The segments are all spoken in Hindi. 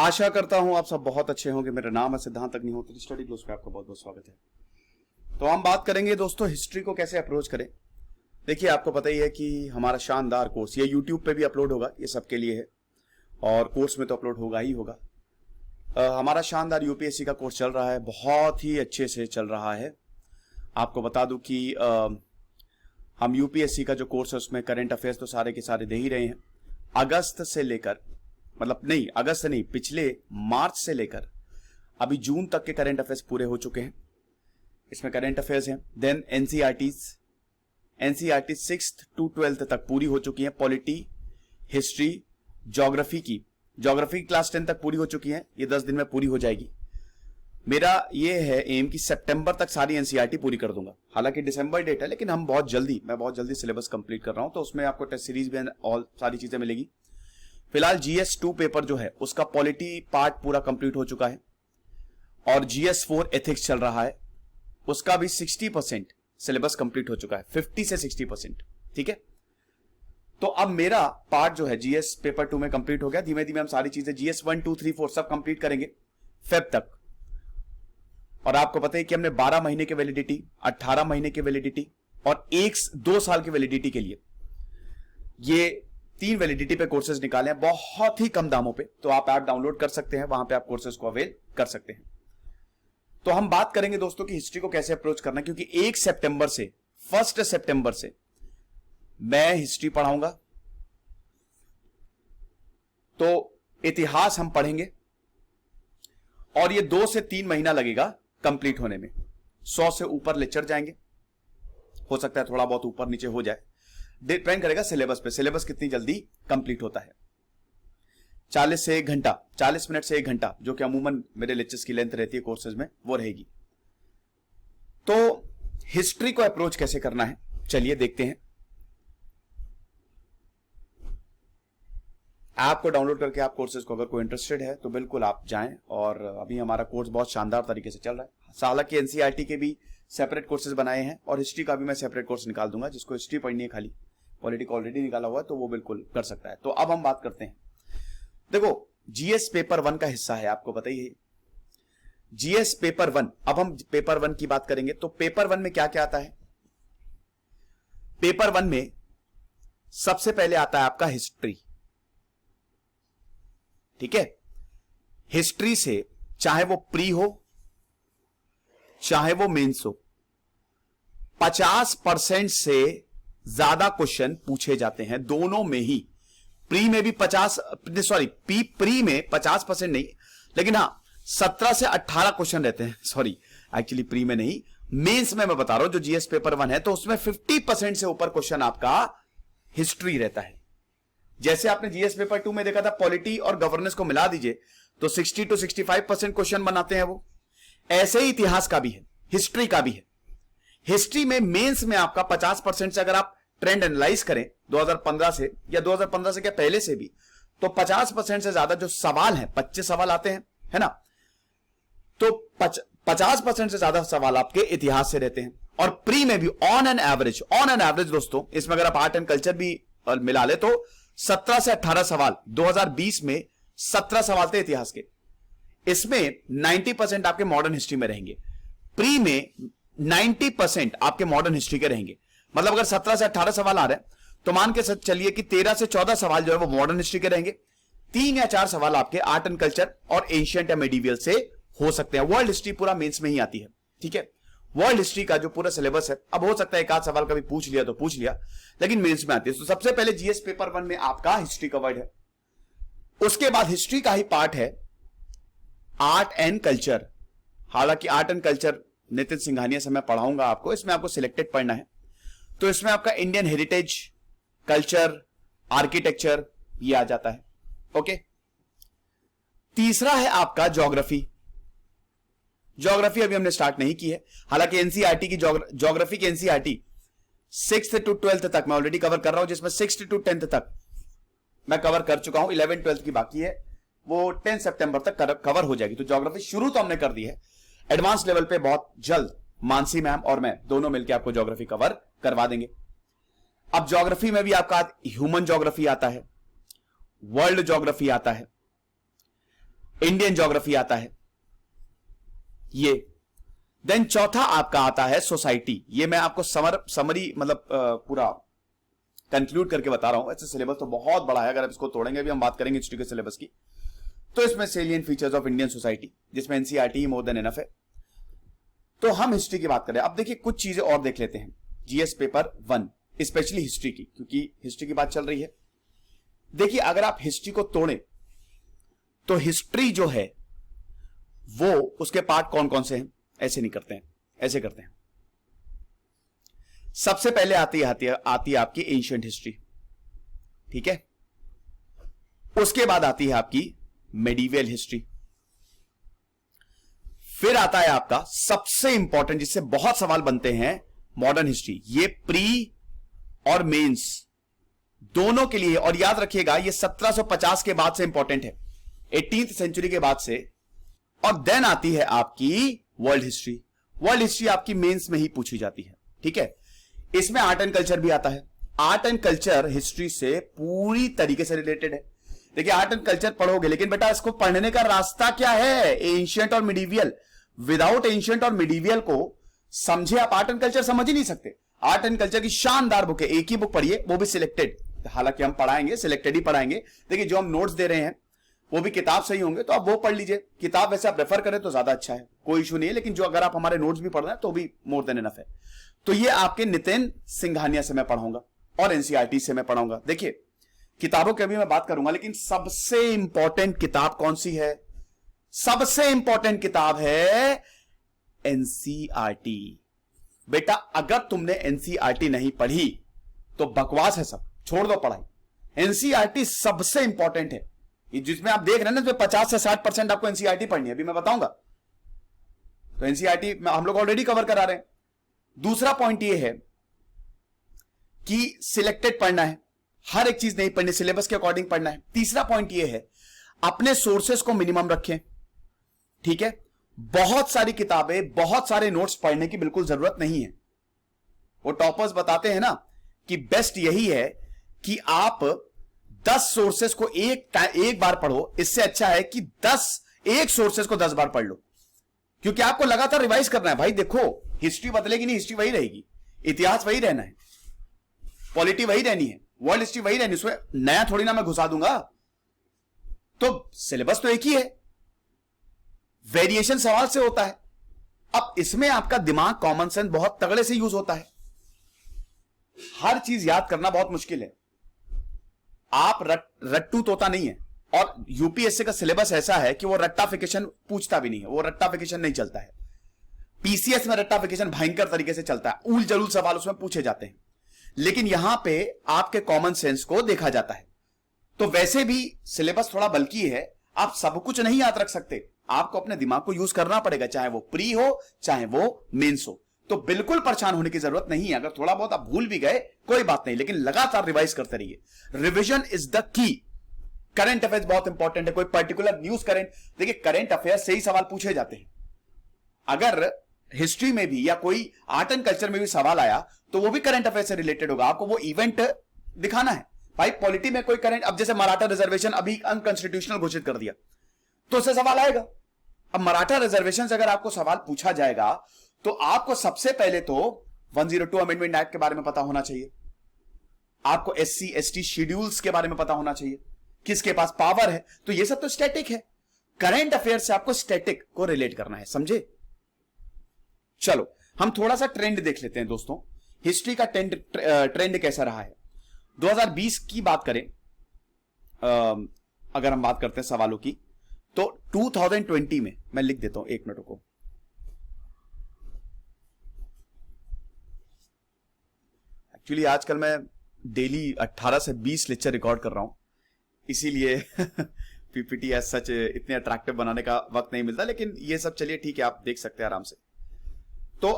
आशा करता हूं आप सब बहुत अच्छे होंगे। मेरा नाम है सिद्धांत अग्निहोत्री, स्टडी ग्लोस पे आपका बहुत बहुत स्वागत है। तो हम बात करेंगे दोस्तों हिस्ट्री को कैसे अप्रोच करें। देखिए, आपको पता ही है कि हमारा शानदार कोर्स ये यूट्यूब पे भी अपलोड होगा, ये सबके लिए है और कोर्स में तो अपलोड होगा ही होगा। हमारा शानदार यूपीएससी का कोर्स चल रहा है, बहुत ही अच्छे से चल रहा है। आपको बता दूं कि हम यूपीएससी का जो कोर्स है उसमें करंट अफेयर्स तो सारे के सारे दे ही रहे हैं। अगस्त से लेकर अगस्त नहीं, पिछले मार्च से लेकर अभी जून तक के करंट अफेयर्स पूरे हो चुके हैं। इसमें करंट अफेयर्स हैं। Then NCERT 6th to 12th तक पूरी हो चुकी है। पॉलिटी, हिस्ट्री, ज्योग्राफी की क्लास 10 तक पूरी हो चुकी है। ये 10 दिन में पूरी हो जाएगी। मेरा ये है एम कि सितंबर तक सारी एनसीईआरटी पूरी कर दूंगा। हालांकि दिसंबर डेट है, लेकिन मैं बहुत जल्दी सिलेबस कंप्लीट कर रहा हूं, तो उसमें आपको टेस्ट सीरीज भी ऑल सारी चीजें मिलेगी। फिलहाल GS2 पेपर जो है उसका पॉलिटी पार्ट पूरा कंप्लीट हो चुका है और GS4 एथिक्स चल रहा है, उसका भी 60% सिलेबस कंप्लीट हो चुका है, 50 से 60%। ठीक है, तो अब मेरा पार्ट जो है GS पेपर 2 में कंप्लीट हो गया। धीमे धीमे हम सारी चीजें GS1, 2, 3, 4 सब कंप्लीट करेंगे फेब तक। और आपको पता है कि हमने 12 महीने की वैलिडिटी, 18 महीने की वैलिडिटी और 2 साल की वैलिडिटी के लिए ये 3 वैलिडिटी पे कोर्सेज निकाले हैं, बहुत ही कम दामों पे। तो आप ऐप डाउनलोड कर सकते हैं, वहां पे आप कोर्सेज को अवेल कर सकते हैं। तो हम बात करेंगे दोस्तों कि हिस्ट्री को कैसे अप्रोच करना है, क्योंकि 1 सितंबर से मैं हिस्ट्री पढ़ाऊंगा। तो इतिहास हम पढ़ेंगे और ये 2 से 3 महीना लगेगा कंप्लीट होने में। 100 से ऊपर लेक्चर जाएंगे, हो सकता है थोड़ा बहुत ऊपर नीचे हो जाए, डिपेंड करेगा सिलेबस पे, सिलेबस कितनी जल्दी कंप्लीट होता है। 40 मिनट से 1 घंटा जो कि अमूमन मेरे लेक्चर्स की लेंथ रहती है कोर्सेज में, वो रहेगी। तो हिस्ट्री को अप्रोच कैसे करना है, चलिए देखते हैं। ऐप को डाउनलोड करके आप कोर्सेज को, अगर कोई इंटरेस्टेड है तो बिल्कुल आप जाएं। और अभी हमारा कोर्स बहुत शानदार तरीके से चल रहा है। हालांकि एनसीईआरटी के भी सेपरेट कोर्सेज बनाए हैं और हिस्ट्री का भी मैं सेपरेट कोर्स निकाल दूंगा। जिसको हिस्ट्री पढ़नी है, खाली पॉलिटिक ऑलरेडी निकाला हुआ है, तो वो बिल्कुल कर सकता है। तो अब हम बात करते हैं। देखो, जीएस पेपर 1 का हिस्सा है, आपको पता ही है जीएस पेपर 1। अब हम पेपर 1 की बात करेंगे। तो पेपर 1 में क्या क्या आता है? पेपर 1 में सबसे पहले आता है आपका हिस्ट्री। ठीक है, हिस्ट्री से चाहे वो प्री हो चाहे वो मेंस हो, 50% से ज्यादा क्वेश्चन पूछे जाते हैं दोनों में ही। प्री में भी प्री में 50% नहीं, लेकिन हां 17 से 18 क्वेश्चन रहते हैं। एक्चुअली प्री में नहीं, मेंस में मैं बता रहा हूं। जो जीएस पेपर 1 है तो उसमें 50% से ऊपर क्वेश्चन आपका हिस्ट्री रहता है। जैसे आपने जीएस पेपर 2 में देखा था, पॉलिटी और गवर्नेंस को मिला दीजिए तो 60 to 65% क्वेश्चन बनाते हैं वो। ऐसे ही इतिहास का भी है, हिस्ट्री का भी है। हिस्ट्री में मेंस में आपका 50% से, अगर आप ट्रेंड एनालाइज करें 2015 से या 2015 से क्या पहले से भी, तो 50% से ज्यादा जो सवाल हैं, 25 सवाल आते हैं, है ना। तो 50% से ज्यादा सवाल आपके इतिहास से रहते हैं। और प्री में भी ऑन एन एवरेज दोस्तों, इसमें अगर आप आर्ट एंड कल्चर भी मिला ले तो 17 से 18 सवाल। 2020 में 17 सवाल थे इतिहास के। इसमें 90% आपके मॉडर्न हिस्ट्री में रहेंगे। प्री में 90% आपके मॉडर्न हिस्ट्री के रहेंगे। मतलब अगर 17 से 18 सवाल आ रहे हैं तो मान के चलिए कि 13 से 14 सवाल जो है वो मॉडर्न हिस्ट्री के रहेंगे। 3 या 4 सवाल आपके आर्ट एंड कल्चर और एंशिएंट या मेडिवियल से हो सकते हैं। वर्ल्ड हिस्ट्री पूरा मेंस में ही आती है। ठीक है, वर्ल्ड हिस्ट्री का जो पूरा सिलेबस है, अब हो सकता है एक आध सवाल कभी पूछ लिया तो पूछ लिया, लेकिन मेंस में आती है। तो सबसे पहले जीएस पेपर 1 में आपका हिस्ट्री कवर्ड है। उसके बाद हिस्ट्री का ही पार्ट है आर्ट एंड कल्चर। हालांकि art and culture Nitin Singhania से मैं पढ़ाऊंगा आपको, इसमें आपको सिलेक्टेड पढ़ना है। तो इसमें आपका इंडियन हेरिटेज, कल्चर, आर्किटेक्चर ये आ जाता है। ओके, तीसरा है आपका ज्योग्राफी। ज्योग्राफी अभी हमने स्टार्ट नहीं की है। हालांकि एनसीईआरटी की ज्योग्राफी की एनसीईआरटी 6th to 12th तक मैं ऑलरेडी कवर कर रहा हूं, जिसमें 6th to 10th तक मैं कवर कर चुका हूं। 11th 12th की बाकी है, वो 10 सितंबर तक कवर हो जाएगी। तो ज्योग्राफी शुरू तो हमने कर दी है। एडवांस लेवल पे बहुत जल्द मानसी मैम और मैं दोनों मिलकर आपको ज्योग्राफी कवर करवा देंगे। अब ज्योग्राफी में भी आपका ह्यूमन ज्योग्राफी आता है, वर्ल्ड ज्योग्राफी आता है। इंडियन ज्योग्राफी आता है ये। देन चौथा आपका आता है सोसाइटी। ये मैं आपको समरी मतलब पूरा कंक्लूड करके बता रहा हूं। ऐसे सिलेबस तो बहुत बड़ा है, अगर आप इसको तोड़ेंगे भी, हम बात करेंगे हिस्ट्री के सिलेबस की, तो इसमें salient features of Indian society, जिसमें एनसीईआरटी मोर देन इनफ है। तो हम हिस्ट्री की बात करें। अब देखिए कुछ चीजें और देख लेते हैं जीएस पेपर 1, स्पेशली हिस्ट्री की, क्योंकि हिस्ट्री की बात चल रही है। देखिए अगर आप हिस्ट्री को तोड़ें तो हिस्ट्री जो है वो उसके पार्ट कौन कौन से हैं, ऐसे नहीं करते हैं, ऐसे करते हैं। सबसे पहले आती है आपकी एंशिएंट हिस्ट्री, ठीक है। उसके बाद आती है आपकी मेडिवल हिस्ट्री। फिर आता है आपका सबसे इंपॉर्टेंट, जिससे बहुत सवाल बनते हैं, मॉडर्न हिस्ट्री। ये प्री और मेंस दोनों के लिए, और याद रखिएगा ये 1750 के बाद से इंपॉर्टेंट है, 18th सेंचुरी के बाद से। और देन आती है आपकी वर्ल्ड हिस्ट्री। वर्ल्ड हिस्ट्री आपकी मेंस में ही पूछी जाती है, ठीक है। इसमें आर्ट एंड कल्चर भी आता है। आर्ट एंड कल्चर हिस्ट्री से पूरी तरीके से रिलेटेड है। देखिए आर्ट एंड कल्चर पढ़ोगे, लेकिन बेटा इसको पढ़ने का रास्ता क्या है, एंशिएंट और मिडीवियल। विदाउट एंशिएंट और मिडीवियल को समझे आप आर्ट एंड कल्चर समझ ही नहीं सकते। आर्ट एंड कल्चर की शानदार बुक है, एक ही बुक पढ़िए, वो भी सिलेक्टेड। हालांकि हम पढ़ाएंगे, सिलेक्टेड ही पढ़ाएंगे। देखिए जो हम नोट्स दे रहे हैं वो भी किताब सही होंगे, तो आप वो पढ़ लीजिए। किताब वैसे आप रेफर करें तो ज्यादा अच्छा है, कोई इशू नहीं है, लेकिन जो अगर आप हमारे नोट्स भी पढ़ रहे हैं तो भी मोर देन इनफ है। तो ये आपके नितिन सिंघानिया से मैं पढ़ाऊंगा और एनसीईआरटी से मैं पढ़ाऊंगा। देखिए किताबों की अभी मैं बात करूंगा, लेकिन सबसे इंपॉर्टेंट किताब कौन सी है? सबसे इंपॉर्टेंट किताब है एनसीईआरटी। बेटा अगर तुमने एनसीईआरटी नहीं पढ़ी तो बकवास है सब, छोड़ दो पढ़ाई। एनसीईआरटी सबसे इंपॉर्टेंट है, जिसमें आप देख रहे हैं ना, 50 से 60% आपको एनसीईआरटी पढ़नी है, अभी मैं बताऊंगा। तो एनसीईआरटी हम लोग ऑलरेडी कवर करा रहे हैं। दूसरा पॉइंट ये है कि सिलेक्टेड पढ़ना है, हर एक चीज नहीं पढ़नी, सिलेबस के अकॉर्डिंग पढ़ना है। तीसरा पॉइंट ये है अपने सोर्सेस को मिनिमम रखें, ठीक है। बहुत सारी किताबें, बहुत सारे नोट्स पढ़ने की बिल्कुल जरूरत नहीं है। वो टॉपर्स बताते हैं ना कि बेस्ट यही है कि आप 10 सोर्सेस को एक बार पढ़ो, इससे अच्छा है कि एक सोर्सेस को 10 बार पढ़ लो, क्योंकि आपको लगातार रिवाइज करना है। भाई देखो हिस्ट्री बदलेगी नहीं, हिस्ट्री वही रहेगी, इतिहास वही रहना है, पॉलिटी वही रहनी है, वर्ल्ड हिस्ट्री वही रहनी, उसमें नया थोड़ी ना मैं घुसा दूंगा। तो सिलेबस तो एक ही है, वेरिएशन सवाल से होता है। अब इसमें आपका दिमाग, कॉमन सेंस बहुत तगड़े से यूज होता है। हर चीज याद करना बहुत मुश्किल है, आप रट्टू तोता नहीं है। और यूपीएससी का सिलेबस ऐसा है कि वो रट्टाफिकेशन पूछता भी नहीं है, वो रट्टाफिकेशन नहीं चलता है। पीसीएस में रट्टाफिकेशन भयंकर तरीके से चलता है, उल जलूल सवाल उसमें पूछे जाते हैं, लेकिन यहां पे आपके कॉमन सेंस को देखा जाता है। तो वैसे भी सिलेबस थोड़ा बल्कि है, आप सब कुछ नहीं याद रख सकते, आपको अपने दिमाग को यूज करना पड़ेगा, चाहे वो प्री हो चाहे वो मेंस हो। तो बिल्कुल परेशान होने की जरूरत नहीं है। अगर थोड़ा बहुत आप भूल भी गए कोई बात नहीं, लेकिन लगातार रिवाइज करते रहिए। Revision is the key. Current affairs बहुत इंपॉर्टेंट है, कोई पर्टिकुलर न्यूज करंट, देखिए करंट अफेयर्स से ही सवाल पूछे जाते हैं। अगर हिस्ट्री में भी या कोई आर्ट एंड कल्चर में भी सवाल आया तो वो भी करंट अफेयर से रिलेटेड होगा, आपको वो इवेंट दिखाना है। भाई पॉलिटी में कोई करंट, अब जैसे मराठा रिजर्वेशन अभी अनकॉन्स्टिट्यूशनल घोषित कर दिया, तो उससे सवाल आएगा। अब मराठा रिजर्वेशन से अगर आपको सवाल पूछा जाएगा तो आपको सबसे पहले तो 102 अमेंडमेंट एक्ट के बारे में पता होना चाहिए, आपको एससी एसटी शेड्यूल्स के बारे में पता होना चाहिए, किसके पास पावर है। तो ये सब तो स्टैटिक है, करंट अफेयर से आपको स्टैटिक को रिलेट करना है, समझे। चलो हम थोड़ा सा ट्रेंड देख लेते हैं दोस्तों, हिस्ट्री का ट्रेंड कैसा रहा है। 2020 की बात करें, अगर हम बात करते हैं सवालों की, तो 2020 में मैं लिख देता हूं, एक मिनट को, एक्चुअली आजकल मैं डेली 18 से 20 लेक्चर रिकॉर्ड कर रहा हूं, इसीलिए पीपीटी एज सच इतने अट्रैक्टिव बनाने का वक्त नहीं मिलता, लेकिन ये सब चलिए ठीक है, आप देख सकते हैं आराम से। तो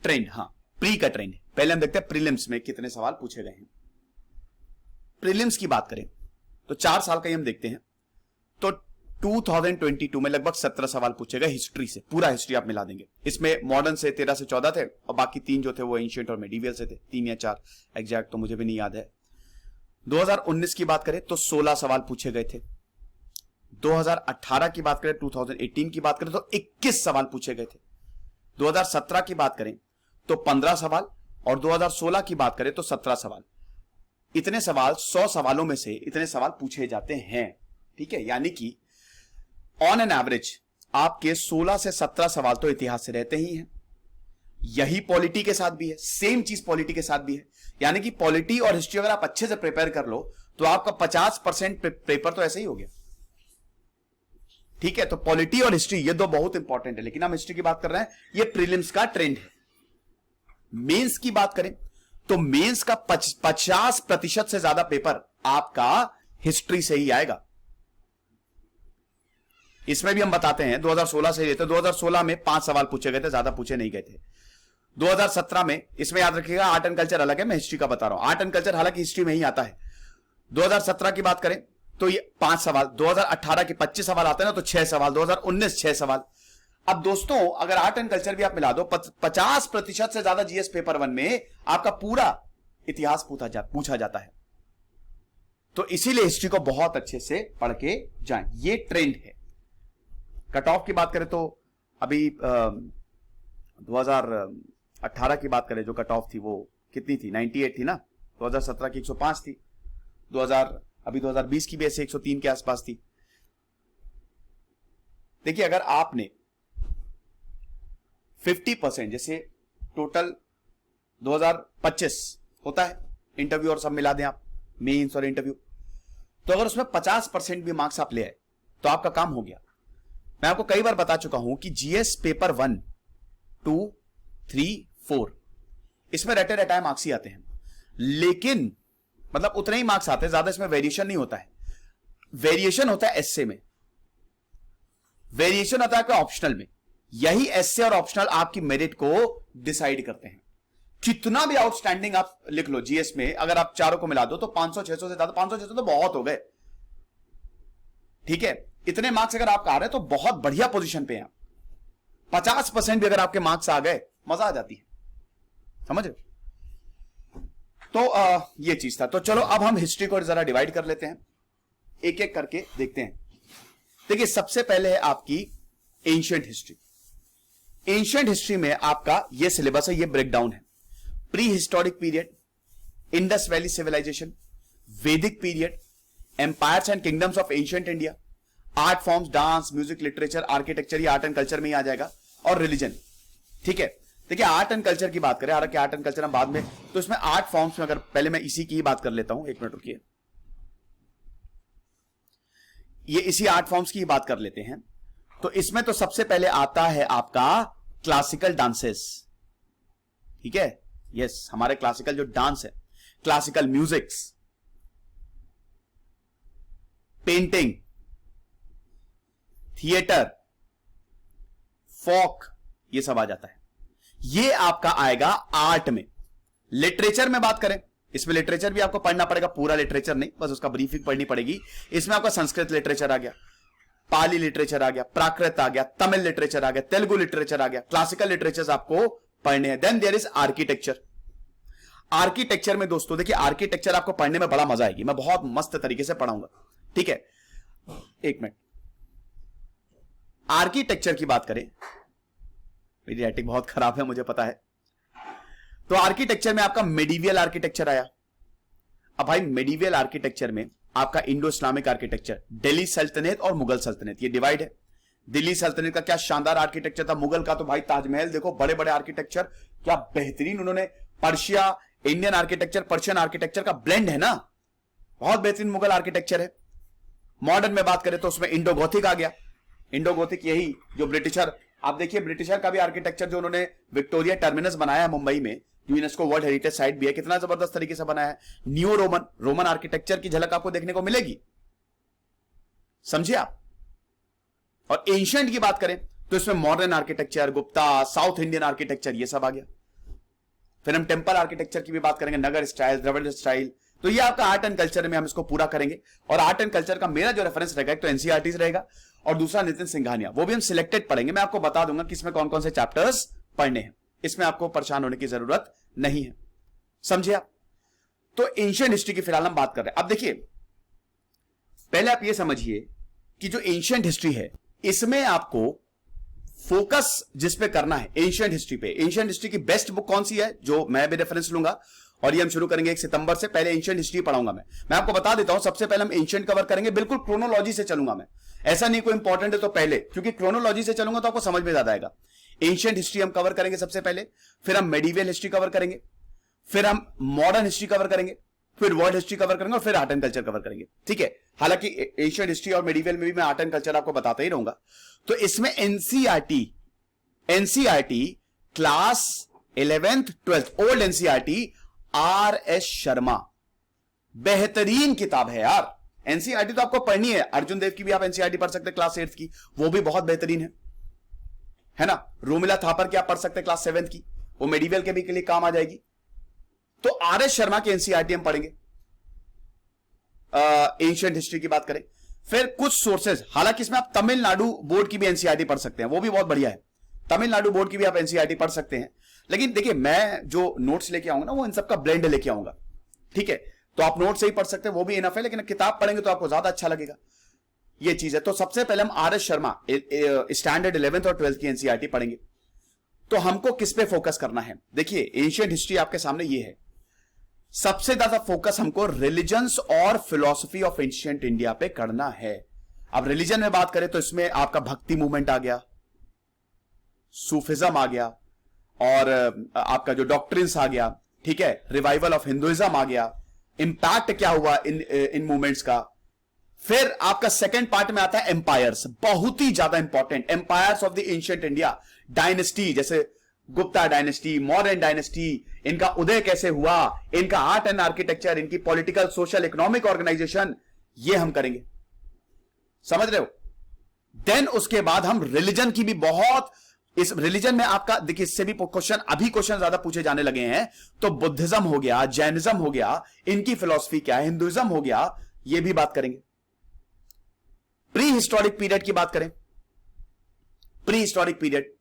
ट्रेंड, हाँ प्री का ट्रेंड, पहले हम देखते हैं प्रीलिम्स में कितने सवाल पूछे गए हैं। प्रीलिम्स की बात करें तो 4 साल का ही हम देखते हैं, तो 2022 में लगभग 17 सवाल पूछे गए हिस्ट्री से, पूरा हिस्ट्री आप मिला देंगे। इसमें मॉडर्न से 13 से 14 थे, और बाकी 3 जो थे वो एंशिएंट और मेडिवल से थे, 3 या 4 एग्जैक्ट तो मुझे भी नहीं याद है। 2019 की बात करें तो 16 सवाल पूछे गए थे। 2018 की बात करें, 2018 की बात करें तो 21 सवाल पूछे गए थे। 2017 की बात करें तो 15 सवाल और 2016 की बात करें तो 17 सवाल। इतने सवाल 100 सवालों में से इतने सवाल पूछे जाते हैं। ठीक है, यानी कि ऑन एन एवरेज आपके 16 से 17 सवाल तो इतिहास से रहते ही हैं। यही पॉलिटी के साथ भी है, सेम चीज पॉलिटी के साथ भी है। यानी कि पॉलिटी और हिस्ट्री अगर आप अच्छे से प्रिपेयर कर लो तो आपका 50% पेपर तो ऐसे ही हो गया। ठीक है, तो पॉलिटी और हिस्ट्री ये दो बहुत इंपॉर्टेंट है, लेकिन हम हिस्ट्री की बात कर रहे हैं, ये प्रीलिम्स का ट्रेंड है। मेंस की बात करें तो मेंस का 50% से ज्यादा पेपर आपका हिस्ट्री से ही आएगा। इसमें भी हम बताते हैं 2016 से लेते, 2016 में 5 सवाल पूछे गए थे, ज्यादा पूछे नहीं गए थे। 2017 में, इसमें याद रखिएगा आर्ट एंड कल्चर अलग है, मैं हिस्ट्री का बता रहा हूं। आर्ट एंड कल्चर हालांकि हिस्ट्री में ही आता है। 2017 की बात करें तो ये 5 सवाल, 2018 के 25 सवाल आते हैं ना तो 6 सवाल, 2019 6 सवाल। अब दोस्तों अगर आर्ट एंड कल्चर भी आप मिला दो, 50% से ज्यादा जीएस पेपर 1 में आपका पूरा इतिहास पूछा जाता है। तो इसीलिए हिस्ट्री को बहुत अच्छे से पढ़ के जाएं, ये ट्रेंड है। कट ऑफ की बात करें तो अभी 2018 की बात करें, जो कट ऑफ थी वो कितनी थी, 98 थी ना। 2017 की 105 थी। 2020 की भी ऐसे 103 के आसपास थी। देखिए अगर आपने 50%, जैसे टोटल 2025 होता है इंटरव्यू और सब मिला दें आप, मेंस और इंटरव्यू, तो अगर उसमें 50% भी मार्क्स आप ले आए तो आपका काम हो गया। मैं आपको कई बार बता चुका हूं कि जीएस पेपर 1, 2, 3, 4 इसमें रटे रटाए मार्क्स ही आते हैं, लेकिन मतलब उतने ही मार्क्स आते हैं, ज्यादा इसमें वेरिएशन नहीं होता है। वेरिएशन होता है एसए में, वेरिएशन होता है आपका ऑप्शनल में। यही एसए और ऑप्शनल आपकी मेरिट को डिसाइड करते हैं। कितना भी आउटस्टैंडिंग आप लिख लो जीएस में, अगर आप चारों को मिला दो तो 500-600 से ज्यादा, 500-600 तो बहुत हो गए। ठीक है, इतने मार्क्स अगर आपका आ रहे हैं तो बहुत बढ़िया पोजीशन पे हैं। 50% भी अगर आपके मार्क्स आ गए मजा आ जाती है, समझ रहे? तो ये चीज था। तो चलो अब हम हिस्ट्री को जरा डिवाइड कर लेते हैं, एक एक करके देखते हैं। देखिए सबसे पहले है आपकी एंशिएंट हिस्ट्री। एंशिएंट हिस्ट्री में आपका ये सिलेबस है, ये ब्रेकडाउन है। Prehistoric period, Indus valley civilization, Vedic period, empires and kingdoms of ancient India, art forms, dance, music, literature, architecture, ये आर्ट एंड कल्चर में ही आ जाएगा, और रिलीजन। ठीक है, देखिए आर्ट एंड कल्चर की बात करें, हालांकि आर्ट एंड कल्चर हम बाद में, तो इसमें आर्ट फॉर्म्स में अगर पहले मैं इसी की ही बात कर लेता हूं, एक मिनट रुकिए, ये इसी आर्ट फॉर्म्स की ही बात कर लेते हैं। तो इसमें तो सबसे पहले आता है आपका क्लासिकल डांसेस। ठीक है, यस, हमारे क्लासिकल जो डांस है, क्लासिकल म्यूजिक्स, पेंटिंग, थिएटर, फोक, ये सब आ जाता है। ये आपका आएगा आर्ट में। लिटरेचर में बात करें, इसमें लिटरेचर भी आपको पढ़ना पड़ेगा, पूरा लिटरेचर नहीं, बस उसका ब्रीफिंग पढ़नी पड़ेगी। इसमें आपका संस्कृत लिटरेचर आ गया, पाली लिटरेचर आ गया, प्राकृत आ गया, तमिल लिटरेचर आ गया, तेलुगु लिटरेचर आ गया, क्लासिकल लिटरेचर आपको पढ़ने हैं। Then there is architecture. Architecture में दोस्तों देखिए, आर्किटेक्चर आपको पढ़ने में बड़ा मजा आएगी, मैं बहुत मस्त तरीके से पढ़ाऊंगा। ठीक है, एक मिनट, आर्किटेक्चर की बात करें, मेरी राइटिंग बहुत खराब है मुझे पता है, तो आर्किटेक्चर में आपका मेडिवियल आर्किटेक्चर आया। अब भाई मेडिवियल आर्किटेक्चर में आपका इंडो इस्लामिक आर्किटेक्चर, दिल्ली सल्तनत और मुगल सल्तनत, ये डिवाइड है। दिल्ली सल्तनत का क्या शानदार आर्किटेक्चर था, मुगल का तो भाई ताजमहल देखो, बड़े बड़े आर्किटेक्चर, क्या बेहतरीन उन्होंने, Persia, Indian architecture, Persian architecture का ब्लेंड है ना, बहुत बेहतरीन मुगल आर्किटेक्चर है। मॉडर्न में बात करें तो उसमें इंडो गोथिक आ गया। इंडो गोथिक यही जो ब्रिटिशर, आप देखिए ब्रिटिशर का भी आर्किटेक्चर जो उन्होंने विक्टोरिया टर्मिनस बनाया है मुंबई में, यूनेस्को वर्ल्ड हेरिटेज साइट भी है, कितना जबरदस्त तरीके से बनाया है। न्यू रोमन, रोमन आर्किटेक्चर की झलक आपको देखने को मिलेगी, समझिए आप। और एंशिएंट की बात करें तो इसमें modern architecture, Gupta, south Indian architecture, ये सब आ गया। फिर हम टेंपल आर्किटेक्चर की भी बात करेंगे, नगर स्टाइल, द्रविड़ स्टाइल, तो ये आपका आर्ट एंड कल्चर में हम इसको पूरा करेंगे। और आर्ट एंड कल्चर का मेरा जो रेफरेंस रहेगा, एक तो एनसीईआरटी रहेगा और दूसरा नितिन सिंघानिया, वो भी हम सिलेक्टेड पढ़ेंगे। मैं आपको बता दूंगा कि इसमें कौन कौन से चैप्टर्स पढ़ने हैं, इसमें आपको परेशान होने की जरूरत नहीं है, समझे आप। तो एंशिएंट हिस्ट्री की फिलहाल हम बात कर रहे हैं। अब देखिए, पहले आप ये समझिए कि जो एंशिएंट हिस्ट्री है इसमें आपको फोकस जिस पे करना है एंशिएंट हिस्ट्री पे। एंशिएंट हिस्ट्री की बेस्ट बुक कौन सी है जो मैं भी रेफरेंस लूंगा, और ये हम शुरू करेंगे 1 सितंबर से। पहले एंशिएंट हिस्ट्री पढ़ाऊंगा मैं आपको बता देता हूं, सबसे पहले हम एंशिएंट कवर करेंगे, बिल्कुल क्रोनोलॉजी से चलूंगा मैं, ऐसा नहीं कोई इंपॉर्टेंट है तो पहले, क्योंकि क्रोनोलॉजी से चलूंगा तो आपको समझ में ज्यादा आएगा। एंशिएंट हिस्ट्री हम कवर करेंगे सबसे पहले, फिर हम मेडिवल हिस्ट्री कवर करेंगे, फिर हम मॉडर्न हिस्ट्री कवर करेंगे, फिर वर्ल्ड हिस्ट्री कवर करेंगे, और फिर आर्ट एंड कल्चर कवर करेंगे। ठीक है, हालांकि एंशिएंट हिस्ट्री और मेडिवल में भी मैं आर्ट एंड कल्चर आपको बताता ही रहूंगा। तो इसमें NCERT class 11th 12th old NCERT RS Sharma, बेहतरीन किताब है यार। एनसीईआरटी तो आपको पढ़नी है, अर्जुन देव की भी आप एनसीईआरटी पढ़ सकते हैं क्लास 8th की, वो भी बहुत बेहतरीन है ना। रोमिला थापर की आप पढ़ सकते हैं क्लास 7th की, वो मेडिवल के भी के लिए काम आ जाएगी। तो RS शर्मा की एनसीईआरटी हम पढ़ेंगे। एंशिएंट हिस्ट्री की बात करें, फिर कुछ सोर्सेज, हालांकि इसमें आप तमिलनाडु बोर्ड की भी एनसीईआरटी पढ़ सकते हैं, वो भी बहुत बढ़िया है। तमिलनाडु बोर्ड की भी आप एनसीईआरटी पढ़ सकते हैं, लेकिन देखिए मैं जो नोट्स लेके आऊंगा ना वो इन सबका ब्लेंड लेके आऊंगा। ठीक है, तो आप नोट से ही पढ़ सकते हैं, वो भी इनफ है, लेकिन किताब पढ़ेंगे तो आपको ज्यादा अच्छा लगेगा, ये चीज है। तो सबसे पहले हम RS शर्मा स्टैंडर्ड 11th और 12th की एनसीईआरटी पढ़ेंगे। तो हमको किस पे फोकस करना है, देखिए एंशिएंट हिस्ट्री आपके सामने ये है, सबसे ज्यादा फोकस हमको रिलीजन्स और फिलॉसफी ऑफ एंशिएंट इंडिया पे करना है। अब रिलीजन में बात करें तो इसमें आपका भक्ति मूवमेंट आ गया, सूफिज्म आ गया, और आपका जो डॉक्ट्रिन्स आ गया, ठीक है, रिवाइवल ऑफ हिंदुइज्म आ गया, इंपैक्ट क्या हुआ इन मूवमेंट्स का। फिर आपका सेकंड पार्ट में आता है एम्पायर्स, बहुत ही ज्यादा important, empires of the ancient India, dynasty, जैसे गुप्ता डायनेस्टी, मौर्यन डायनेस्टी, इनका उदय कैसे हुआ, इनका आर्ट एंड आर्किटेक्चर, इनकी पॉलिटिकल सोशल इकोनॉमिक ऑर्गेनाइजेशन, ये हम करेंगे, समझ रहे हो। देन उसके बाद हम रिलीजन की भी बहुत, इस रिलीजन में आपका देखिए इससे भी क्वेश्चन ज्यादा पूछे जाने लगे हैं, तो बुद्धिज्म हो गया, जैनिज्म हो गया, इनकी फिलॉसफी क्या है, हिंदुइज्म हो गया, ये भी बात करेंगे। प्री हिस्टोरिक पीरियड की बात करें, प्री हिस्टोरिक पीरियड,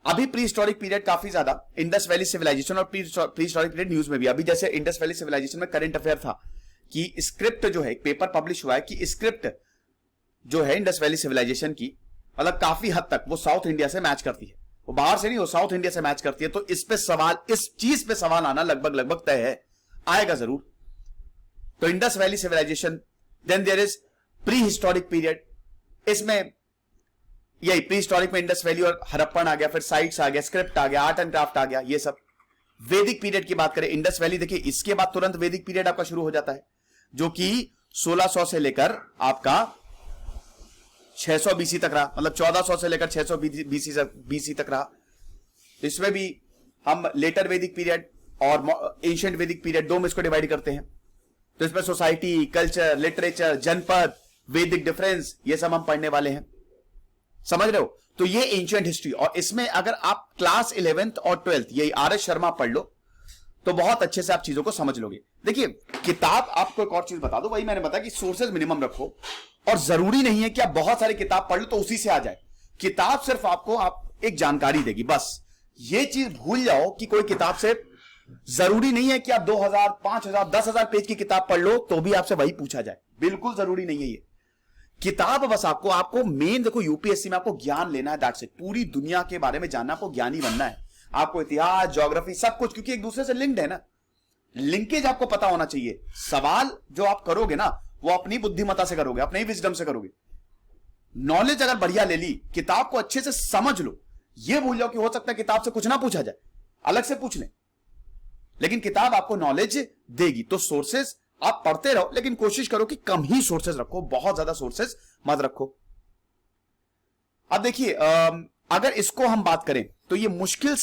अभी प्री हिस्टोरिक पीरियड काफी ज्यादा, इंडस वैली सिविलाइजेशन और प्री हिस्टोरिक पीरियड न्यूज में भी, अभी जैसे इंडस वैली सिविलाइजेशन में करंट अफेयर था कि स्क्रिप्ट जो है, एक पेपर पब्लिश हुआ है कि स्क्रिप्ट जो है इंडस वैली सिविलाइजेशन की, मतलब काफी हद तक वो साउथ इंडिया से मैच करती है, वो बाहर से नहीं, वो साउथ इंडिया से मैच करती है। तो इस पे सवाल, इस चीज पे सवाल आना लगभग तय है, आएगा जरूर। तो Indus valley civilisation, then there is prehistoric period, इसमें यही प्री हिस्टोरिक में इंडस वैली और हड़प्पन आ गया, फिर साइट्स आ गया, स्क्रिप्ट आ गया, आर्ट एंड क्राफ्ट आ गया, ये सब। वैदिक पीरियड की बात करें, इंडस वैली, देखिए इसके बाद तुरंत वैदिक पीरियड आपका शुरू हो जाता है, जो कि 1600 से लेकर आपका 600 बीसी तक रहा, मतलब 1400 से लेकर 600 बीसी तक रहा। इसमें भी हम लेटर वैदिक पीरियड और एंशिएंट वैदिक पीरियड दो में इसको डिवाइड करते हैं। तो इसमें सोसाइटी, कल्चर, लिटरेचर, जनपद, वैदिक डिफरेंस, ये सब हम पढ़ने वाले हैं, समझ रहे हो। तो ये एंशिएंट हिस्ट्री, और इसमें अगर आप क्लास 11th और 12th यही RS शर्मा पढ़ लो तो बहुत अच्छे से आप चीजों को समझ लोगे। देखिए किताब, आपको एक और चीज बता दो, वही मैंने बताया कि सोर्सेज मिनिमम रखो, और जरूरी नहीं है कि आप बहुत सारी किताब पढ़ लो तो उसी से आ जाए। किताब सिर्फ आपको एक जानकारी देगी, बस ये चीज भूल जाओ कि कोई किताब से, जरूरी नहीं है कि आप 2000, 5000, 10,000 पेज की किताब पढ़ लो तो भी आपसे वही पूछा जाए, बिल्कुल जरूरी नहीं है ये किताब। बस आपको मेन देखो, यूपीएससी में आपको ज्ञान लेना है, दैट्स इट, पूरी दुनिया के बारे में जानना, आपको ज्ञानी बनना है, आपको इतिहास, ज्योग्राफी, सब कुछ, क्योंकि एक दूसरे से लिंक्ड है ना, लिंकेज आपको पता होना चाहिए। सवाल जो आप करोगे ना वो अपनी बुद्धिमत्ता से करोगे, अपने ही विजडम से करोगे। नॉलेज अगर बढ़िया ले ली, किताब को अच्छे से समझ लो, ये भूल जाओ कि हो सकता है किताब से कुछ ना पूछा जाए, अलग से पूछ ले, लेकिन किताब आपको नॉलेज देगी। तो सोर्सेज आप पढ़ते रहो, लेकिन कोशिश करो कि कम ही सोर्सेज रखो, बहुत ज्यादा सोर्सेज मत रखो। अब देखिए अगर इसको हम बात करें तो ये मुश्किल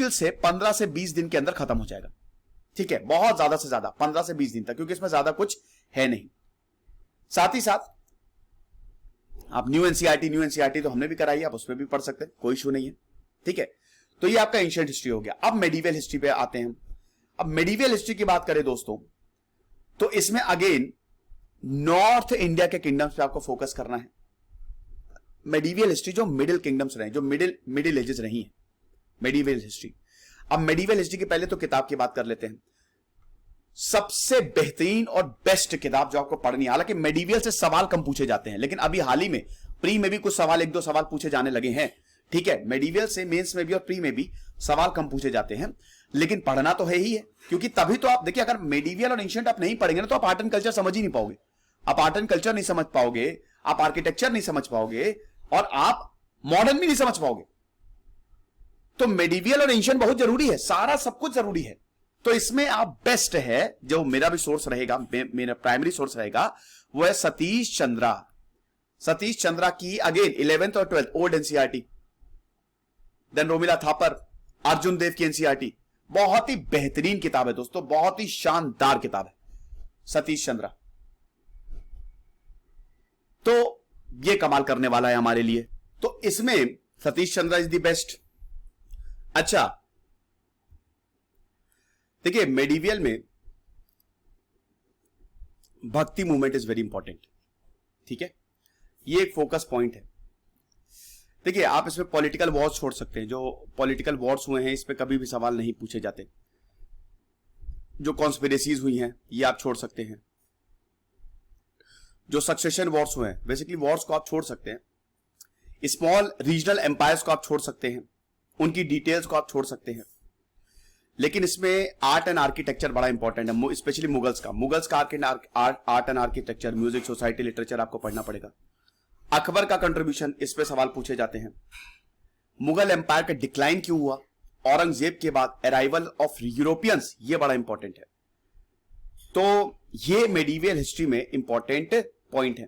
से 15 से 20 दिन के अंदर खत्म हो जाएगा, ठीक है, बहुत ज्यादा से ज्यादा 15 से 20 दिन तक, क्योंकि इसमें ज्यादा कुछ है नहीं। साथ ही साथ आप न्यू एनसीईआरटी तो हमने भी कराई है, आप उसमें भी पढ़ सकते हैं, कोई इशू नहीं है, ठीक है। तो ये आपका एंशिएंट हिस्ट्री हो गया। अब मेडिवल हिस्ट्री पे आते हैं। अब मेडिवल हिस्ट्री की बात करें दोस्तों, तो इसमें अगेन नॉर्थ इंडिया के किंगडम्स पे आपको फोकस करना है। मेडिवल हिस्ट्री जो मिडिल किंगडम्स रहे, जो मिडिल एजेस रही है, मेडिवल हिस्ट्री। अब मेडिवल हिस्ट्री की पहले तो किताब की बात कर लेते हैं। सबसे बेहतरीन और बेस्ट किताब जो आपको पढ़नी है। हालांकि मेडिवियल से सवाल कम पूछे जाते हैं, लेकिन अभी हाल ही में प्री में भी कुछ सवाल, एक दो सवाल पूछे जाने लगे हैं। ठीक है, मेडिवियल से मेंस में भी और प्री में भी सवाल कम पूछे जाते हैं, लेकिन पढ़ना तो है ही है, क्योंकि तभी तो आप देखिए, अगर मेडिवियल और एंशिएंट आप नहीं पढ़ेंगे ना तो आप आर्ट एंड कल्चर समझ ही नहीं पाओगे। आप आर्ट एंड कल्चर नहीं समझ पाओगे, आप आर्किटेक्चर नहीं समझ पाओगे, और आप मॉडर्न भी नहीं समझ पाओगे। तो मेडिवियल और एंशिएंट बहुत जरूरी है, सारा सब कुछ जरूरी है। तो इसमें आप बेस्ट है, जो मेरा भी सोर्स रहेगा, मेरा प्राइमरी सोर्स रहेगा, वो है सतीश चंद्रा। सतीश चंद्रा की अगेन 11th और 12th old NCERT, then Romila Thapar, Arjun Dev की एनसीईआरटी। बहुत ही बेहतरीन किताब है दोस्तों, बहुत ही शानदार किताब है सतीश चंद्रा। तो ये कमाल करने वाला है हमारे लिए। तो इसमें Satish Chandra is the best. अच्छा देखिए, मेडिवियल में भक्ति मूवमेंट इज वेरी इंपॉर्टेंट। ठीक है, ये एक फोकस पॉइंट है। देखिए, आप इसमें पॉलिटिकल वॉर्स छोड़ सकते हैं, जो पॉलिटिकल वॉर्स हुए हैं इस पे कभी भी सवाल नहीं पूछे जाते। जो कॉन्स्पिरेसीज हुई हैं ये आप छोड़ सकते हैं। जो सक्सेशन वॉर्स हुए हैं, बेसिकली वॉर्स को आप छोड़ सकते हैं। स्मॉल रीजनल एम्पायर्स को आप छोड़ सकते हैं, उनकी डिटेल्स को आप छोड़ सकते हैं। लेकिन इसमें आर्ट एंड आर्किटेक्चर बड़ा इंपॉर्टेंट है, स्पेशली मुगल्स का art and architecture, music, society, literature आपको पढ़ना पड़ेगा। अकबर का कंट्रीब्यूशन, इस पे सवाल पूछे जाते हैं। मुगल एम्पायर का डिक्लाइन क्यों हुआ, औरंगजेब के बाद अराइवल ऑफ यूरोपियंस, ये बड़ा इंपॉर्टेंट है। तो ये मेडिवियल हिस्ट्री में इंपॉर्टेंट पॉइंट है।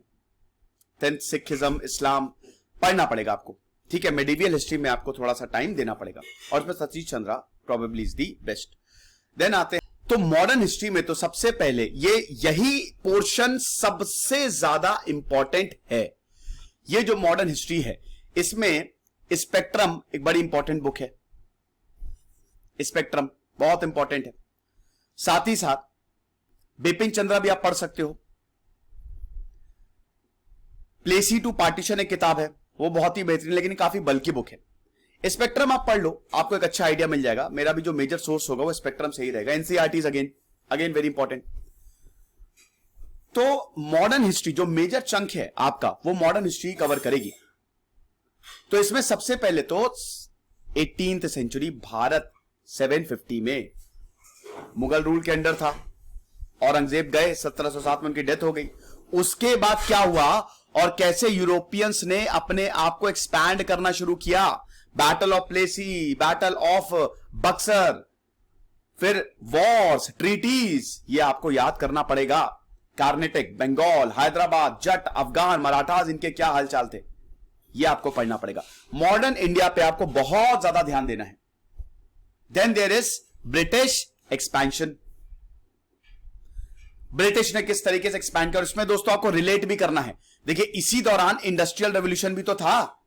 देन सिखिज्म, इस्लाम पढ़ना पड़ेगा आपको। ठीक है, मेडिवियल हिस्ट्री में आपको थोड़ा सा टाइम देना पड़ेगा, और इसमें Satish Chandra probably is the best. Then आते हैं तो मॉडर्न हिस्ट्री में, तो सबसे पहले यही पोर्शन सबसे ज्यादा इंपॉर्टेंट है। ये जो मॉडर्न हिस्ट्री है, इसमें स्पेक्ट्रम एक बड़ी इंपॉर्टेंट बुक है। स्पेक्ट्रम बहुत इंपॉर्टेंट है। साथ ही साथ बिपिन चंद्रा भी आप पढ़ सकते हो। प्लेसी टू पार्टीशन एक किताब है, वो बहुत ही बेहतरीन, लेकिन काफी बल्कि बुक है। स्पेक्ट्रम आप पढ़ लो, आपको एक अच्छा आइडिया मिल जाएगा। मेरा भी जो मेजर सोर्स होगा वो स्पेक्ट्रम से ही रहेगा। NCERTs again very important. तो मॉडर्न हिस्ट्री जो मेजर चंक है आपका, वो मॉडर्न हिस्ट्री कवर करेगी। तो इसमें सबसे पहले तो 18th सेंचुरी भारत 750 में मुगल रूल के अंडर था। औरंगजेब गए, 1707 में उनकी डेथ हो गई। उसके बाद क्या हुआ और कैसे यूरोपियंस ने अपने आप को एक्सपैंड करना शुरू किया। Battle of Plassey, battle of Buxar, फिर वॉर्स, ट्रीटीज, ये आपको याद करना पड़ेगा। कार्नेटिक, बंगाल, हैदराबाद, जट, अफगान, मराठास, इनके क्या हालचाल थे, ये आपको पढ़ना पड़ेगा। मॉडर्न इंडिया पे आपको बहुत ज्यादा ध्यान देना है। Then there is British expansion. British ने किस तरीके से एक्सपैंड किया, इसमें दोस्तों आपको रिलेट भी करना है। देखिए, इसी दौरान इंडस्ट्रियल रेवोल्यूशन भी तो था,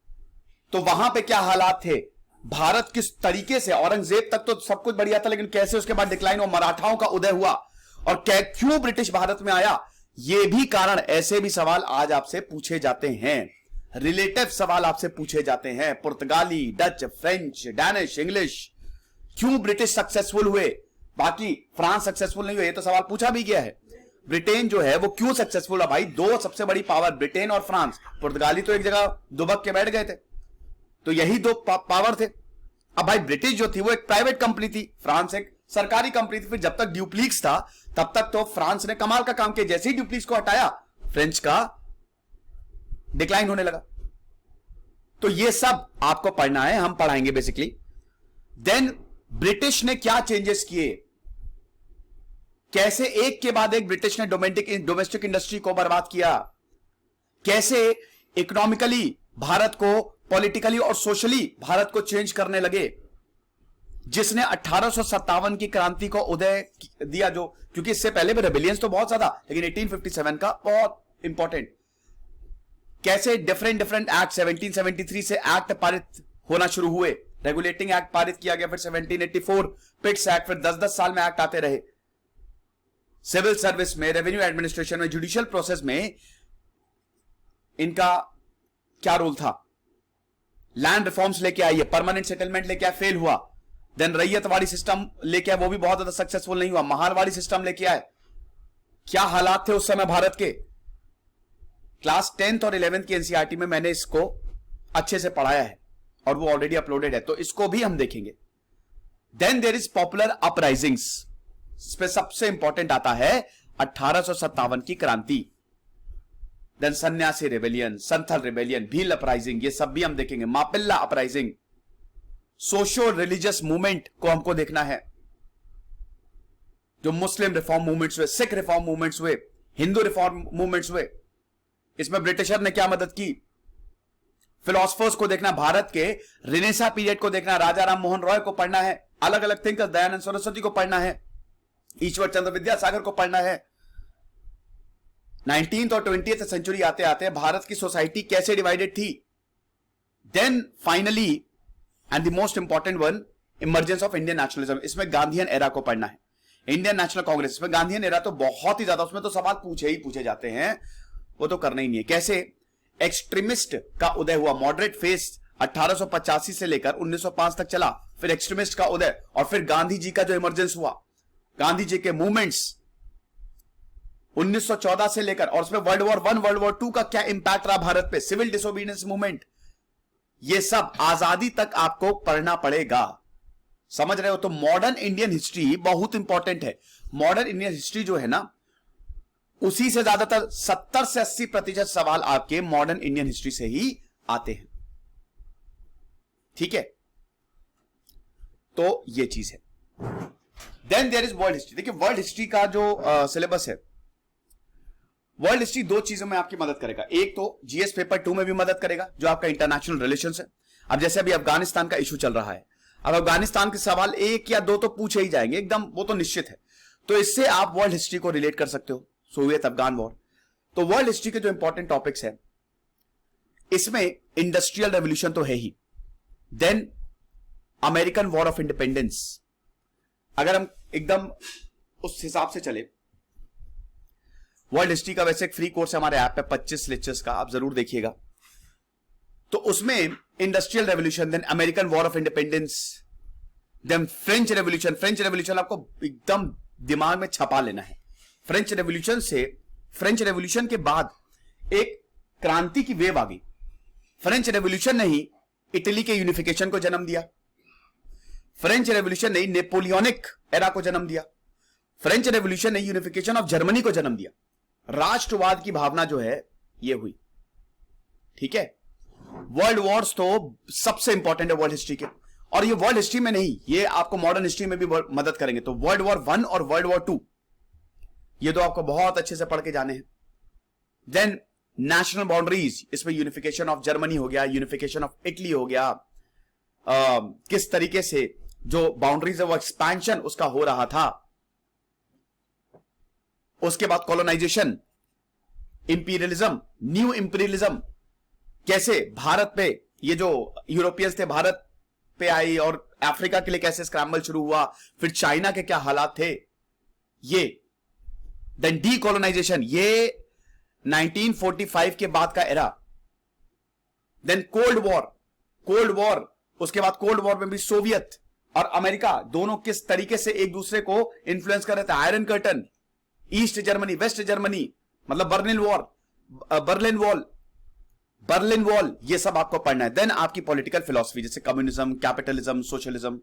तो वहां पे क्या हालात थे, भारत किस तरीके से, औरंगजेब तक तो सब कुछ बढ़िया था, लेकिन कैसे उसके बाद डिक्लाइन और मराठाओं का उदय हुआ, और क्यों ब्रिटिश भारत में आया, ये भी कारण, ऐसे भी सवाल आज आपसे पूछे जाते हैं। रिलेटिव सवाल आपसे पूछे जाते हैं। पुर्तगाली, डच, फ्रेंच, डैनिश, इंग्लिश, क्यों ब्रिटिश सक्सेसफुल हुए, बाकी फ्रांस सक्सेसफुल नहीं हुए, ये तो सवाल पूछा भी गया है। ब्रिटेन जो है वो क्यों सक्सेसफुल है भाई, दो सबसे बड़ी पावर ब्रिटेन और फ्रांस। पुर्तगाली तो एक जगह दुबक के बैठ गए थे, तो यही दो पावर थे। अब भाई ब्रिटिश जो थी वो एक प्राइवेट कंपनी थी, फ्रांस एक सरकारी कंपनी थी। फिर जब तक ड्यूप्लिक्स था तब तक तो फ्रांस ने कमाल का काम किया, जैसे ही ड्यूप्लिक्स को हटाया फ्रेंच का डिक्लाइन होने लगा। तो ये सब आपको पढ़ना है, हम पढ़ाएंगे बेसिकली। देन ब्रिटिश ने क्या चेंजेस किए, कैसे एक के बाद एक ब्रिटिश ने डोमेस्टिक इंडस्ट्री को बर्बाद किया, कैसे इकोनॉमिकली भारत को, पॉलिटिकली और सोशली भारत को चेंज करने लगे, जिसने 1857 की क्रांति को उदय दिया। जो क्योंकि इससे पहले भी रेबेलियंस तो बहुत ज्यादा, लेकिन 1857 का बहुत इंपॉर्टेंट। कैसे डिफरेंट एक्ट, 1773 से एक्ट पारित होना शुरू हुए, रेगुलेटिंग एक्ट पारित किया गया, फिर 1784 पिट्स एक्ट, फिर 10-10 साल में एक्ट आते रहे। सिविल सर्विस में, रेवेन्यू एडमिनिस्ट्रेशन में, जुडिशियल प्रोसेस में इनका क्या रोल था। लैंड रिफॉर्म्स लेके आइए, परमानेंट सेटलमेंट लेके आए, फेल हुआ। देन रैयतवाड़ी सिस्टम लेके आए, वो भी बहुत ज्यादा सक्सेसफुल नहीं हुआ। महालवाड़ी सिस्टम लेके आए, क्या हालात थे उस समय भारत के। क्लास 10th और 11th की एनसीईआरटी में मैंने इसको अच्छे से पढ़ाया है और वो ऑलरेडी अपलोडेड है, तो इसको भी हम देखेंगे। Then there is popular uprisings, इस पे सबसे इंपॉर्टेंट आता है 1857 की क्रांति। देन सन्यासी rebellion, Santhal rebellion, Bhil uprising, ये सब भी हम देखेंगे। मापिल्ला अपराइजिंग, सोशो रिलीजियस मूवमेंट को हमको देखना है, जो मुस्लिम रिफॉर्म मूवमेंट्स हुए, सिख रिफॉर्म मूवमेंट्स हुए, हिंदू रिफॉर्म मूवमेंट्स हुए, इसमें ब्रिटिशर ने क्या मदद की। फिलोसफर्स को देखना, भारत के रिनेसा पीरियड को देखना, राजा राम मोहन रॉय को पढ़ना है, अलग अलग थिंकर्स, दयानंद सरस्वती को पढ़ना है, ईश्वर चंद्र विद्यासागर को पढ़ना है। 19th और 20th सेंचुरी आते आते भारत की सोसाइटी कैसे डिवाइडेड थी। Then finally and the most important one, emergence of Indian nationalism, इसमें गांधीयन एरा को पढ़ना है। इंडियन नेशनल कांग्रेस, इसमें गांधीयन एरा तो बहुत ही ज्यादा, उसमें तो सवाल पूछे ही पूछे जाते हैं, वो तो करना ही नहीं है। कैसे एक्सट्रीमिस्ट का उदय हुआ, मॉडरेट फेज 1885 से लेकर 1905 तक चला, फिर एक्सट्रीमिस्ट का उदय, और फिर गांधी जी का जो इमरजेंस हुआ, गांधी जी के मूवमेंट्स 1914 से लेकर, और उसमें वर्ल्ड वॉर 1 वर्ल्ड वॉर 2 का क्या इंपैक्ट रहा भारत पे, सिविल डिसोबीडियंस मूवमेंट, ये सब आजादी तक आपको पढ़ना पड़ेगा। समझ रहे हो। तो मॉडर्न इंडियन हिस्ट्री बहुत इंपॉर्टेंट है। मॉडर्न इंडियन हिस्ट्री जो है ना, उसी से ज्यादातर 70 से 80% सवाल आपके मॉडर्न इंडियन हिस्ट्री से ही आते हैं। ठीक है, तो ये चीज है। Then there is world history. देखिए वर्ल्ड हिस्ट्री का जो सिलेबस है, वर्ल्ड हिस्ट्री दो चीजों में आपकी मदद करेगा। एक तो जीएस पेपर 2 में भी मदद करेगा, जो आपका इंटरनेशनल रिलेशंस है। अब जैसे अभी अफगानिस्तान का इशू चल रहा है, अब अफगानिस्तान के सवाल 1 या 2 तो पूछे ही जाएंगे एकदम, वो तो निश्चित है। तो इससे आप वर्ल्ड हिस्ट्री को रिलेट कर सकते हो, सोवियत अफगान वॉर। तो वर्ल्ड हिस्ट्री के जो इंपॉर्टेंट टॉपिक्स है, इसमें इंडस्ट्रियल रेवोल्यूशन तो है ही, then American war of independence. अगर हम एकदम उस हिसाब से चले, वर्ल्ड हिस्ट्री का वैसे एक फ्री कोर्स है हमारे ऐप पे 25 लेक्चर्स का, आप जरूर देखिएगा। तो उसमें industrial revolution, then American war of independence, then French revolution. French revolution आपको एकदम दिमाग में छपा लेना है। फ्रेंच रेवोल्यूशन के बाद एक क्रांति की वेव आ गई। फ्रेंच रेवोल्यूशन ने ही इटली के यूनिफिकेशन को जन्म दिया, फ्रेंच रेवोल्यूशन ने नेपोलियनिक एरा को जन्म दिया, फ्रेंच रेवोल्यूशन ने यूनिफिकेशन ऑफ जर्मनी को जन्म दिया। राष्ट्रवाद की भावना जो है ये हुई। ठीक है, वर्ल्ड वॉर्स तो सबसे इंपॉर्टेंट है वर्ल्ड हिस्ट्री के, और ये वर्ल्ड हिस्ट्री में नहीं, ये आपको मॉडर्न हिस्ट्री में भी मदद करेंगे। तो वर्ल्ड वॉर 1 और वर्ल्ड वॉर 2 ये तो आपको बहुत अच्छे से पढ़ के जाने हैं। देन नेशनल बाउंड्रीज, इसमें यूनिफिकेशन ऑफ जर्मनी हो गया, यूनिफिकेशन ऑफ इटली हो गया, किस तरीके से जो बाउंड्रीज है वो एक्सपेंशन उसका हो रहा था। उसके बाद कॉलोनाइजेशन, इंपीरियलिज्म, न्यू इंपीरियलिज्म, कैसे भारत पे ये जो यूरोपियंस थे भारत पे आई और अफ्रीका के लिए कैसे स्क्रैम्बल शुरू हुआ, फिर चाइना के क्या हालात थे ये। देन डी कॉलोनाइजेशन, ये 1945 के बाद का एरा। देन कोल्ड वॉर, उसके बाद कोल्ड वॉर में भी सोवियत और अमेरिका दोनों किस तरीके से एक दूसरे को इन्फ्लुएंस कर रहे थे। Iron curtain, east Germany, west Germany, मतलब बर्लिन वॉल, ये सब आपको पढ़ना है। देन आपकी पॉलिटिकल फिलॉसफी, जैसे communism, capitalism, socialism,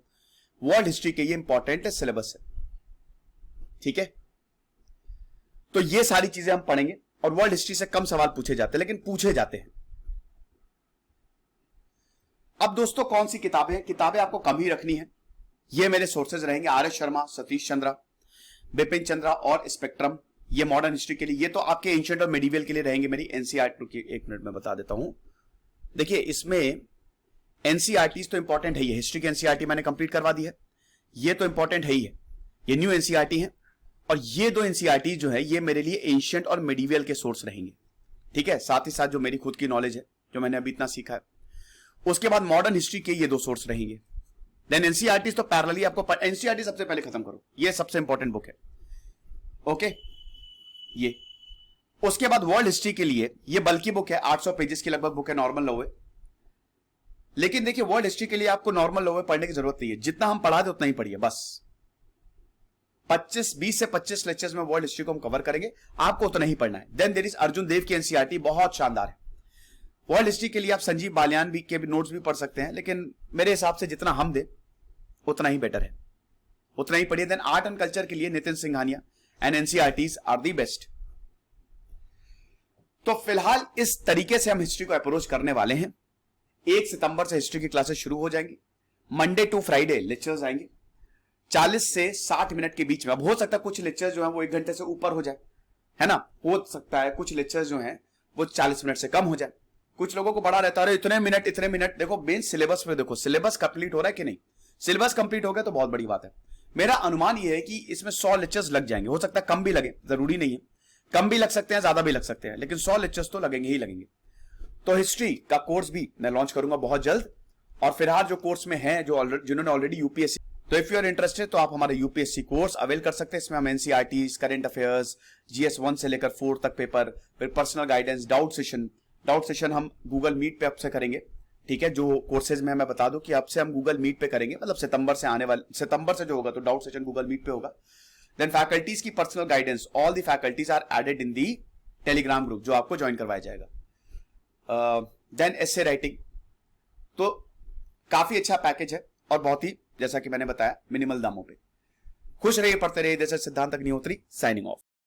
world history के ये इंपॉर्टेंट सिलेबस है। ठीक है, तो ये सारी चीजें हम पढ़ेंगे, और वर्ल्ड हिस्ट्री से कम सवाल पूछे जाते हैं, लेकिन पूछे जाते हैं। अब दोस्तों कौन सी किताबें हैं? किताबें आपको कम ही रखनी है। ये मेरे सोर्सेज रहेंगे, आर एस शर्मा, सतीश चंद्रा, बिपिन चंद्रा और स्पेक्ट्रम, ये मॉडर्न हिस्ट्री के लिए। ये तो आपके एंशिएंट और मेडिवल के लिए रहेंगे मेरी एनसीईआरटी की। 1 मिनट में बता देता हूं। देखिए इसमें एनसीईआरटी तो इंपॉर्टेंट है, ये हिस्ट्री की एनसीईआरटी मैंने कंप्लीट करवा दी है, ये तो इंपॉर्टेंट है ही है, ये न्यू एनसीईआरटी है। और ये 2 एनसीईआरटी जो है ये मेरे लिए एंशिएंट और मेडिवल के सोर्स रहेंगे। ठीक है, साथ ही साथ जो मेरी खुद की नॉलेज है, जो मैंने अभी इतना सीखा है। उसके बाद मॉडर्न हिस्ट्री के ये 2 सोर्स रहेंगे। देन एनसीईआरटी तो पैरेलली आपको, एनसीईआरटी सबसे पहले खत्म करो, ये सबसे इंपॉर्टेंट बुक है। ओके, ये उसके बाद वर्ल्ड हिस्ट्री के लिए ये बल्कि बुक है, 800 पेजेस की लगभग बुक है, नॉर्मल लो है। लेकिन देखिए वर्ल्ड हिस्ट्री के लिए आपको नॉर्मल लो में पढ़ने की जरूरत नहीं है, जितना हम पढ़ा दे उतना ही पढ़िए बस। 20 से 25 लेक्चर्स में वर्ल्ड हिस्ट्री को हम कवर करेंगे, आपको उतना ही पढ़ना है। Then there is Arjun Dev की एनसीईआरटी, बहुत शानदार है। वर्ल्ड हिस्ट्री के लिए आप संजीव बालियान भी के नोट्स भी पढ़ सकते हैं, लेकिन मेरे हिसाब से जितना हम दे उतना ही बेटर है, उतना ही पढ़िए। देन आर्ट एंड कल्चर के लिए Nitin Singhania and NCERTs are the best. तो फिलहाल इस तरीके से हम हिस्ट्री को अप्रोच करने वाले हैं। 1 सितंबर से हिस्ट्री की क्लासेस शुरू हो जाएंगी, मंडे टू फ्राइडे लेक्चर्स आएंगे 40 से 60 मिनट के बीच में। अब हो सकता है कुछ लेक्चर्स जो है वो 1 घंटे से ऊपर हो जाए, है ना, हो सकता है कुछ लेक्चर्स जो हैं वो 40 मिनट से कम हो जाए। कुछ लोगों को बड़ा रहता है, अरे इतने मिनट। देखो मेन सिलेबस पे देखो, सिलेबस कंप्लीट हो रहा है कि नहीं। सिलेबस कंप्लीट हो गया तो बहुत बड़ी बात है। मेरा अनुमान यह है कि इसमें 100 लेक्चर्स लग जाएंगे, हो सकता है कम भी लगे, जरूरी नहीं है, कम भी लग सकते हैं, ज्यादा भी लग सकते हैं, लेकिन 100 लेक्चर्स तो लगेंगे ही लगेंगे। तो हिस्ट्री का कोर्स भी मैं लॉन्च करूंगा बहुत जल्द। और फिलहाल जो कोर्स में है, जिन्होंने ऑलरेडी यूपीएससी, तो इफ यू आर इंटरेस्टेड तो आप हमारे यूपीएससी कोर्स अवेल कर सकते हैं। इसमें हम एनसीईआरटी, करंट अफेयर्स, जीएस 1 से लेकर 4 तक पेपर, फिर पर्सनल गाइडेंस, डाउट सेशन हम गूगल मीट पे आपसे करेंगे, ठीक है। जो कोर्सेज में मैं बता दूं कि आपसे हम गूगल मीट पे करेंगे, मतलब सितंबर से जो होगा तो डाउट सेशन गूगल मीट पे होगा। देन फैकल्टीज की personal guidance, all the faculties are added in the Telegram group, जो आपको ज्वाइन करवाया जाएगा। देन एसे राइटिंग, तो काफी अच्छा पैकेज है और बहुत ही, जैसा कि मैंने बताया, मिनिमल दामों पे। खुश रहिए, पढ़ते रहिए। जैसे सिद्धांत अग्निहोत्री, साइनिंग ऑफ।